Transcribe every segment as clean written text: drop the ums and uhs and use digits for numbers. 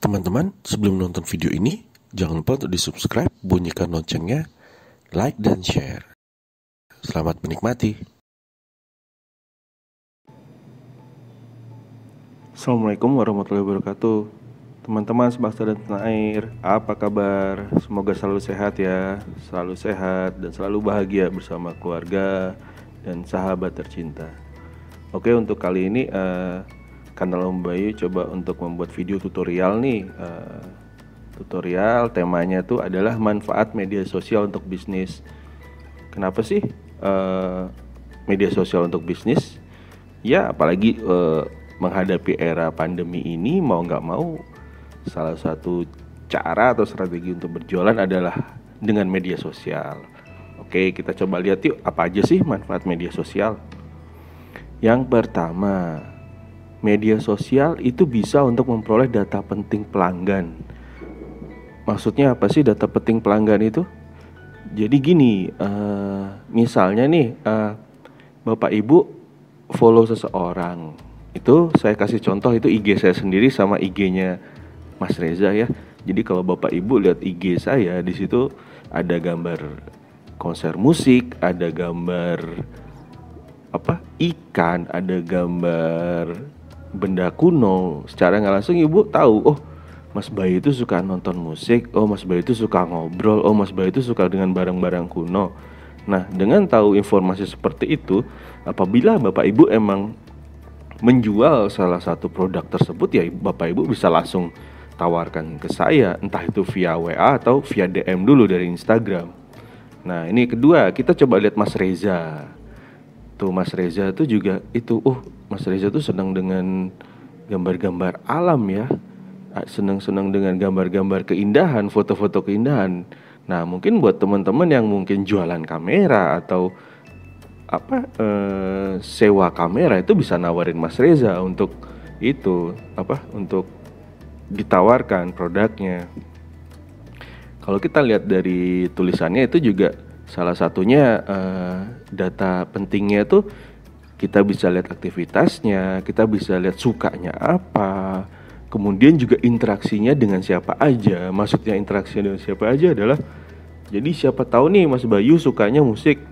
Teman-teman, sebelum nonton video ini, jangan lupa untuk di-subscribe, bunyikan loncengnya, like dan share. Selamat menikmati. Assalamualaikum warahmatullahi wabarakatuh. Teman-teman sebangsa dan tanah air, apa kabar? Semoga selalu sehat ya, selalu sehat dan selalu bahagia bersama keluarga dan sahabat tercinta. Oke, untuk kali ini Kanal Om Bayu coba untuk membuat video tutorial nih. Tutorial temanya tuh adalah manfaat media sosial untuk bisnis. Kenapa sih media sosial untuk bisnis? Ya, apalagi menghadapi era pandemi ini, mau nggak mau salah satu cara atau strategi untuk berjualan adalah dengan media sosial. Oke, kita coba lihat yuk apa aja sih manfaat media sosial. Yang pertama, media sosial itu bisa untuk memperoleh data penting pelanggan. Maksudnya apa sih data penting pelanggan itu? Jadi gini, misalnya nih Bapak Ibu follow seseorang, itu saya kasih contoh, itu IG saya sendiri sama IG-nya Mas Reza ya. Jadi kalau Bapak Ibu lihat IG saya, di situ ada gambar konser musik, ada gambar ikan, ada gambar benda kuno. Secara nggak langsung Ibu tahu, oh Mas Bayu itu suka nonton musik, oh Mas Bayu itu suka ngobrol, oh Mas Bayu itu suka dengan barang-barang kuno. Nah, dengan tahu informasi seperti itu, apabila Bapak Ibu emang menjual salah satu produk tersebut, ya Bapak Ibu bisa langsung tawarkan ke saya, entah itu via WA atau via DM dulu dari Instagram. Nah, ini kedua, kita coba lihat Mas Reza. Tuh Mas Reza tuh juga itu, Mas Reza tuh senang dengan gambar-gambar alam ya. Senang-senang dengan gambar-gambar keindahan, foto-foto keindahan. Nah, mungkin buat teman-teman yang mungkin jualan kamera atau sewa kamera, itu bisa nawarin Mas Reza untuk itu, untuk ditawarkan produknya. Kalau kita lihat dari tulisannya itu juga salah satunya data pentingnya itu kita bisa lihat aktivitasnya, kita bisa lihat sukanya apa, kemudian juga interaksinya dengan siapa aja. Maksudnya interaksinya dengan siapa aja adalah, jadi siapa tahu nih Mas Bayu sukanya musik,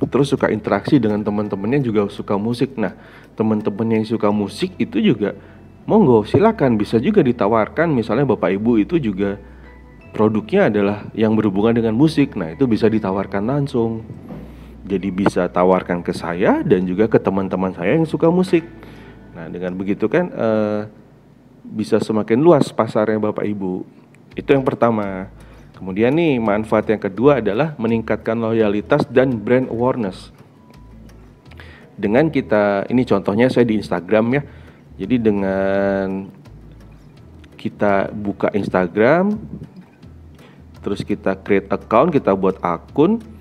terus suka interaksi dengan teman-temannya juga suka musik. Nah, teman-teman yang suka musik itu juga monggo silakan, bisa juga ditawarkan. Misalnya Bapak Ibu itu juga produknya adalah yang berhubungan dengan musik, nah itu bisa ditawarkan langsung. Jadi bisa tawarkan ke saya dan juga ke teman-teman saya yang suka musik. Nah, dengan begitu kan bisa semakin luas pasarnya Bapak Ibu. Itu yang pertama. Kemudian nih, manfaat yang kedua adalah meningkatkan loyalitas dan brand awareness. Dengan kita, ini contohnya saya di Instagram ya. Jadi dengan kita buka Instagram, terus kita create account, kita buat akun,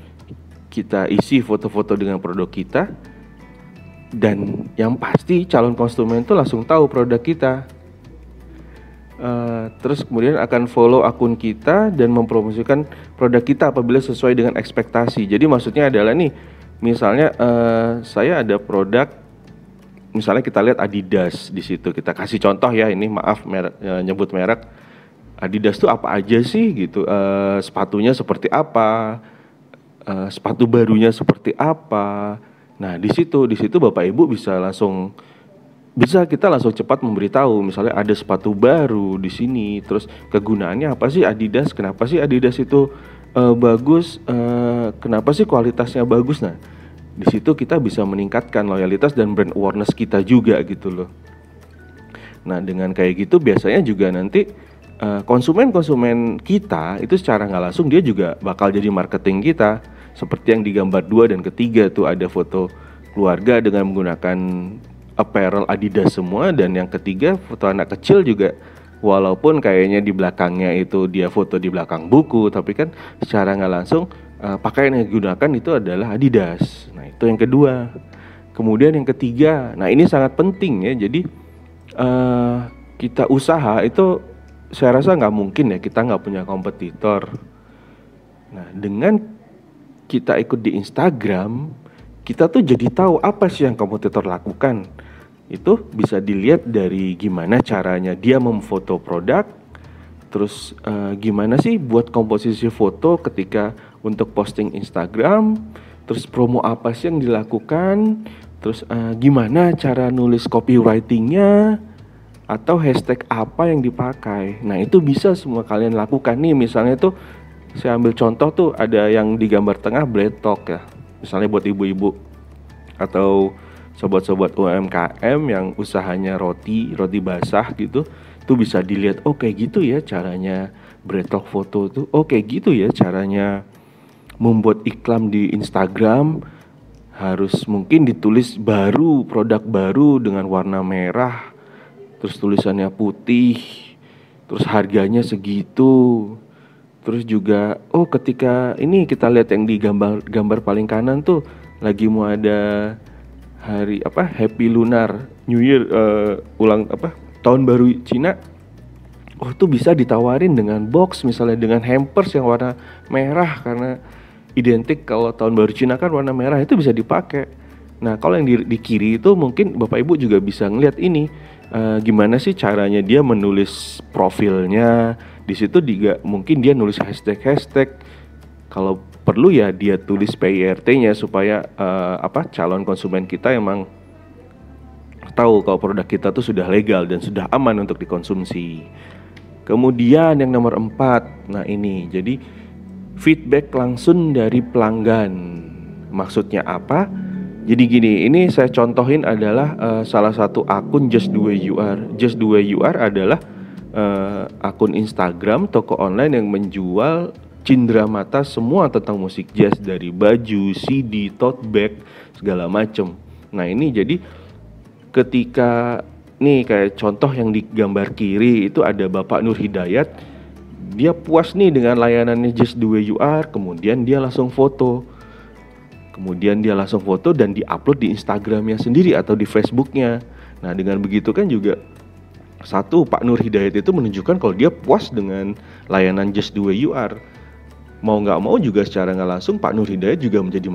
kita isi foto-foto dengan produk kita, dan yang pasti calon konsumen itu langsung tahu produk kita. Terus kemudian akan follow akun kita dan mempromosikan produk kita apabila sesuai dengan ekspektasi. Jadi maksudnya adalah nih, misalnya saya ada produk, misalnya kita lihat Adidas di situ, kita kasih contoh ya, ini maaf nyebut merek. Adidas tuh apa aja sih gitu, sepatunya seperti apa, sepatu barunya seperti apa. Nah, di situ Bapak Ibu kita langsung cepat memberitahu, misalnya ada sepatu baru di sini, terus kegunaannya apa sih Adidas, kenapa sih Adidas itu bagus, kenapa sih kualitasnya bagus. Nah, di situ kita bisa meningkatkan loyalitas dan brand awareness kita juga gitu loh. Nah, dengan kayak gitu biasanya juga nanti konsumen kita itu secara nggak langsung dia juga bakal jadi marketing kita. Seperti yang di gambar 2 dan ketiga tuh ada foto keluarga dengan menggunakan apparel Adidas semua, dan yang ketiga foto anak kecil juga, walaupun kayaknya di belakangnya itu dia foto di belakang buku, tapi kan secara nggak langsung pakaian yang digunakan itu adalah Adidas. Nah, itu yang kedua. Kemudian yang ketiga, nah ini sangat penting ya. Jadi kita usaha itu saya rasa nggak mungkin ya kita nggak punya kompetitor. Nah, dengan kita ikut di Instagram, kita tuh jadi tahu apa sih yang kompetitor lakukan. itu bisa dilihat dari gimana caranya dia memfoto produk, terus gimana sih buat komposisi foto ketika untuk posting Instagram, terus promo apa sih yang dilakukan, terus gimana cara nulis copywritingnya, atau hashtag apa yang dipakai. Nah itu bisa semua kalian lakukan nih. Misalnya tuh saya ambil contoh tuh ada yang di gambar tengah Bread Talk ya. Misalnya buat ibu-ibu atau sobat-sobat UMKM yang usahanya roti basah gitu. Tuh bisa dilihat, oh kayak gitu ya caranya Bread Talk foto tuh. Oh kayak gitu ya caranya membuat iklan di Instagram. Harus mungkin ditulis baru, produk baru dengan warna merah, terus tulisannya putih, terus harganya segitu. Terus juga ketika ini kita lihat yang di gambar paling kanan tuh lagi mau ada hari Happy Lunar New Year, tahun baru Cina. Tuh bisa ditawarin dengan box, misalnya dengan hampers yang warna merah, karena identik kalau tahun baru Cina kan warna merah, itu bisa dipakai. Nah kalau yang di kiri itu mungkin Bapak Ibu juga bisa ngeliat ini, gimana sih caranya dia menulis profilnya. Di situ juga mungkin dia nulis hashtag. Kalau perlu ya dia tulis PIRT-nya supaya calon konsumen kita emang tahu kalau produk kita tuh sudah legal dan sudah aman untuk dikonsumsi. Kemudian yang nomor 4, nah ini jadi feedback langsung dari pelanggan. Maksudnya apa? Jadi gini, ini saya contohin adalah salah satu akun Just The Way You Are. Just The Way You Are adalah akun Instagram toko online yang menjual cindramata semua tentang musik jazz, dari baju, CD, tote bag, segala macem. Nah ini jadi ketika nih kayak contoh yang di gambar kiri itu ada Bapak Nur Hidayat. Dia puas nih dengan layanannya Just The Way You Are, kemudian dia langsung foto. Dan diupload di Instagramnya sendiri atau di Facebooknya. Nah dengan begitu kan juga satu, Pak Nur Hidayat itu menunjukkan kalau dia puas dengan layanan Just The Way You Are. Mau nggak mau juga secara nggak langsung Pak Nur Hidayat juga menjadi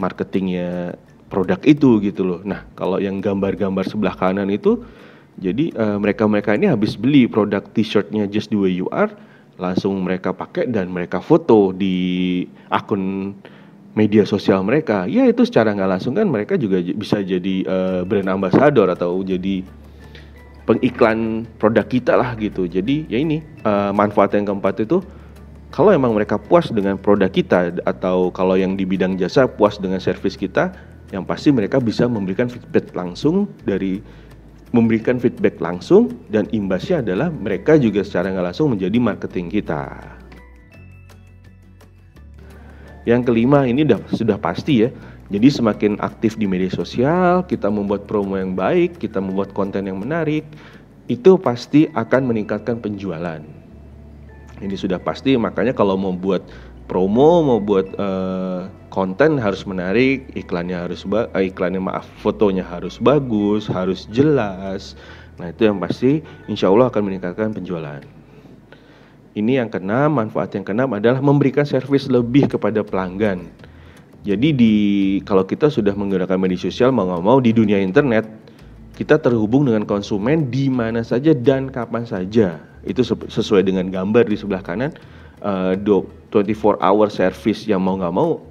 marketingnya produk itu gitu loh. Nah kalau yang gambar-gambar sebelah kanan itu, jadi mereka ini habis beli produk t-shirtnya Just The Way You Are, langsung mereka pakai dan mereka foto di akun media sosial mereka. Ya itu secara nggak langsung kan mereka juga bisa jadi brand ambassador atau jadi pengiklan produk kita lah gitu. Jadi ya ini manfaat yang keempat itu, kalau emang mereka puas dengan produk kita, atau kalau yang di bidang jasa puas dengan servis kita, yang pasti mereka bisa memberikan feedback langsung, dan imbasnya adalah mereka juga secara nggak langsung menjadi marketing kita. Yang kelima ini sudah pasti ya. Jadi semakin aktif di media sosial, kita membuat promo yang baik, kita membuat konten yang menarik, itu pasti akan meningkatkan penjualan. Ini sudah pasti, makanya kalau mau buat promo, mau buat konten harus menarik, fotonya harus bagus, harus jelas. Nah itu yang pasti insya Allah akan meningkatkan penjualan. Ini yang keenam, manfaat yang keenam adalah memberikan servis lebih kepada pelanggan. Jadi kalau kita sudah menggunakan media sosial, mau nggak mau di dunia internet, kita terhubung dengan konsumen di mana saja dan kapan saja. Itu sesuai dengan gambar di sebelah kanan, 24 hour service yang mau nggak mau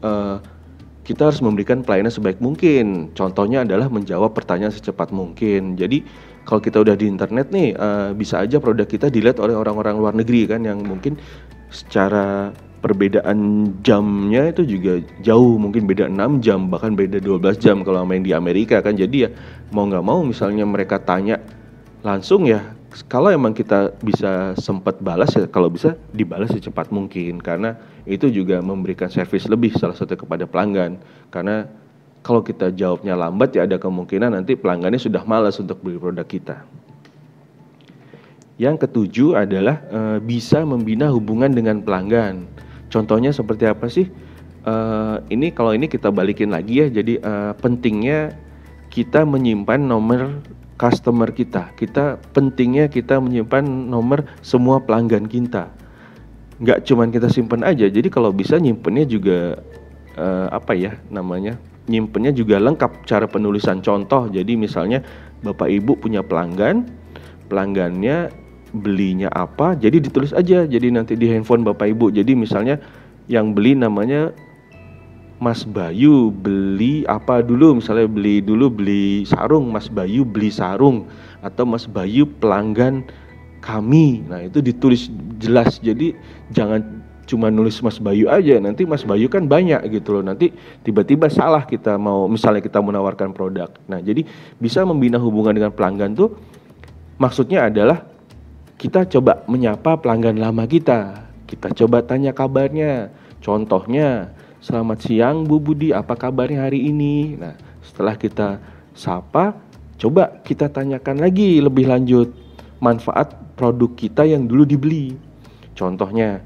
kita harus memberikan pelayanan sebaik mungkin. Contohnya adalah menjawab pertanyaan secepat mungkin. Jadi kalau kita udah di internet nih, bisa aja produk kita dilihat oleh orang-orang luar negeri kan, yang mungkin secara perbedaan jamnya itu juga jauh, mungkin beda 6 jam, bahkan beda 12 jam kalau main di Amerika kan. Jadi ya mau nggak mau misalnya mereka tanya langsung ya, kalau emang kita bisa sempat balas ya, kalau bisa dibalas secepat mungkin, karena itu juga memberikan servis lebih salah satu kepada pelanggan. Karena kalau kita jawabnya lambat ya ada kemungkinan nanti pelanggannya sudah malas untuk beli produk kita. Yang ketujuh adalah bisa membina hubungan dengan pelanggan. Contohnya seperti apa sih? Kalau ini kita balikin lagi ya. Jadi pentingnya kita menyimpan nomor customer kita. Pentingnya kita menyimpan nomor semua pelanggan kita. Nggak cuman kita simpan aja. Jadi kalau bisa nyimpennya juga nyimpennya juga lengkap cara penulisan contoh. Jadi misalnya Bapak Ibu punya pelanggan, pelanggannya belinya apa, jadi ditulis aja. Jadi nanti di handphone Bapak Ibu. Jadi misalnya yang beli namanya Mas Bayu, beli apa dulu, misalnya beli sarung, Mas Bayu beli sarung, atau Mas Bayu pelanggan kami. Nah itu ditulis jelas. Jadi jangan cuma nulis Mas Bayu aja, nanti Mas Bayu kan banyak gitu loh, nanti tiba-tiba salah kita misalnya kita menawarkan produk. Nah jadi bisa membina hubungan dengan pelanggan tuh maksudnya adalah kita coba menyapa pelanggan lama kita coba tanya kabarnya. Contohnya, selamat siang Bu Budi, apa kabarnya hari ini? Nah setelah kita sapa, coba kita tanyakan lagi lebih lanjut manfaat produk kita yang dulu dibeli. Contohnya,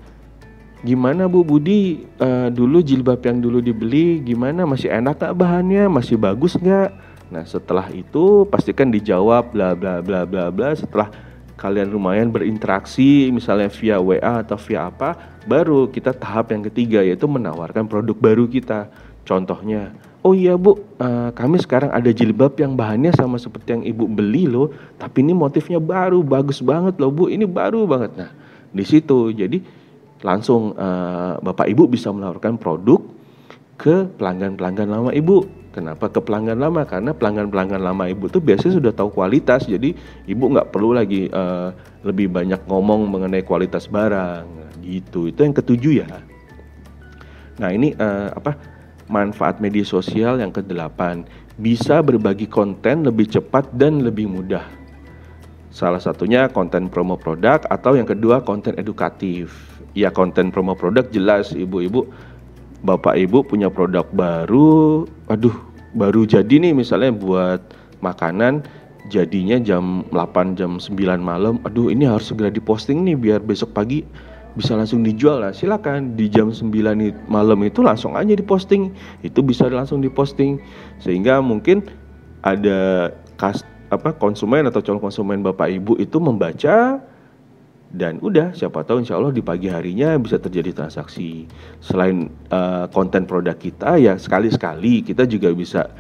gimana Bu Budi, dulu jilbab yang dulu dibeli gimana, masih enak gak bahannya, masih bagus gak? Nah setelah itu pastikan dijawab bla bla bla bla bla. Setelah kalian lumayan berinteraksi misalnya via WA atau via apa, baru kita tahap yang ketiga, yaitu menawarkan produk baru kita. Contohnya, oh iya Bu, kami sekarang ada jilbab yang bahannya sama seperti yang Ibu beli loh, tapi ini motifnya baru, bagus banget loh Bu, ini baru banget. Nah di situ jadi langsung Bapak Ibu bisa menawarkan produk ke pelanggan-pelanggan lama Ibu. Kenapa ke pelanggan lama? Karena pelanggan-pelanggan lama Ibu tuh biasanya sudah tahu kualitas, jadi Ibu nggak perlu lagi lebih banyak ngomong mengenai kualitas barang. Gitu. Itu yang ketujuh ya. Nah ini manfaat media sosial yang ke-8, bisa berbagi konten lebih cepat dan lebih mudah. Salah satunya konten promo produk, atau yang kedua konten edukatif. Ya konten promo produk jelas ibu-ibu, Bapak Ibu punya produk baru, baru jadi nih misalnya buat makanan, jadinya jam 8, jam 9 malam, ini harus segera diposting nih biar besok pagi bisa langsung dijual. Lah silakan di jam 9 malam itu langsung aja diposting, itu bisa langsung diposting, sehingga mungkin ada konsumen atau calon konsumen Bapak Ibu itu membaca, dan udah siapa tahu insya Allah di pagi harinya bisa terjadi transaksi. Selain konten produk kita, ya sekali-sekali kita juga bisa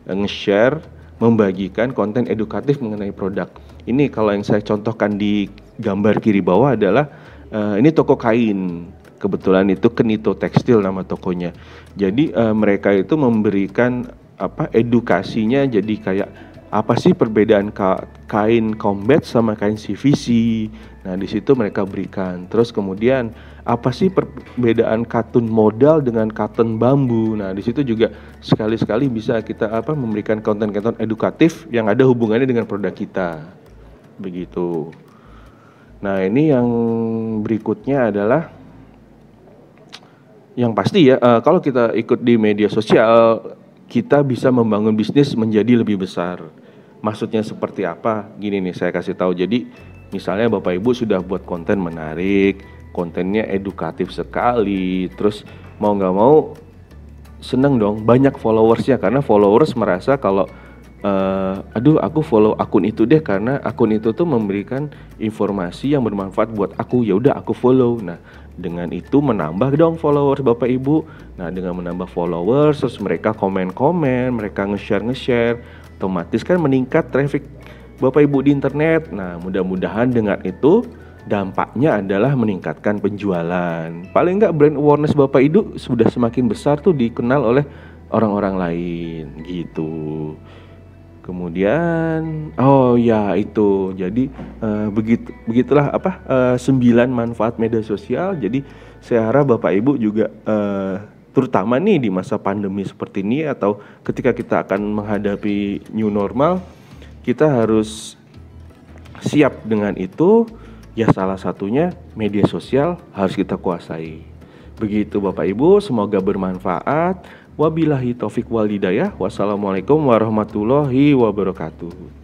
nge-share, membagikan konten edukatif mengenai produk. Ini kalau yang saya contohkan di gambar kiri bawah adalah ini toko kain. Kebetulan itu Kenito Tekstil nama tokonya. Jadi mereka itu memberikan edukasinya, jadi kayak apa sih perbedaan kain combat sama kain CVC. Nah di situ mereka berikan. Terus kemudian apa sih perbedaan katun modal dengan katun bambu. Nah di situ juga sekali-sekali bisa kita memberikan konten-konten edukatif yang ada hubungannya dengan produk kita. Begitu. Nah ini yang berikutnya adalah yang pasti ya, kalau kita ikut di media sosial, kita bisa membangun bisnis menjadi lebih besar. Maksudnya seperti apa? Gini nih saya kasih tahu. Jadi misalnya Bapak Ibu sudah buat konten menarik, kontennya edukatif sekali, terus mau nggak mau seneng dong banyak followersnya, karena followers merasa kalau aku follow akun itu deh karena akun itu tuh memberikan informasi yang bermanfaat buat aku, ya udah aku follow. Nah dengan itu menambah dong followers Bapak Ibu. Nah dengan menambah followers, terus mereka komen-komen, mereka nge-share, otomatis kan meningkat traffic Bapak Ibu di internet. Nah mudah-mudahan dengan itu dampaknya adalah meningkatkan penjualan. Paling enggak brand awareness Bapak Ibu sudah semakin besar tuh, dikenal oleh orang-orang lain gitu. Kemudian itu jadi begitulah 9 manfaat media sosial. Jadi saya harap Bapak Ibu juga terutama nih di masa pandemi seperti ini, atau ketika kita akan menghadapi new normal, kita harus siap dengan itu. Ya salah satunya media sosial harus kita kuasai. Begitu Bapak Ibu, semoga bermanfaat. Wabillahi taufik wal hidayah. Wassalamualaikum warahmatullahi wabarakatuh.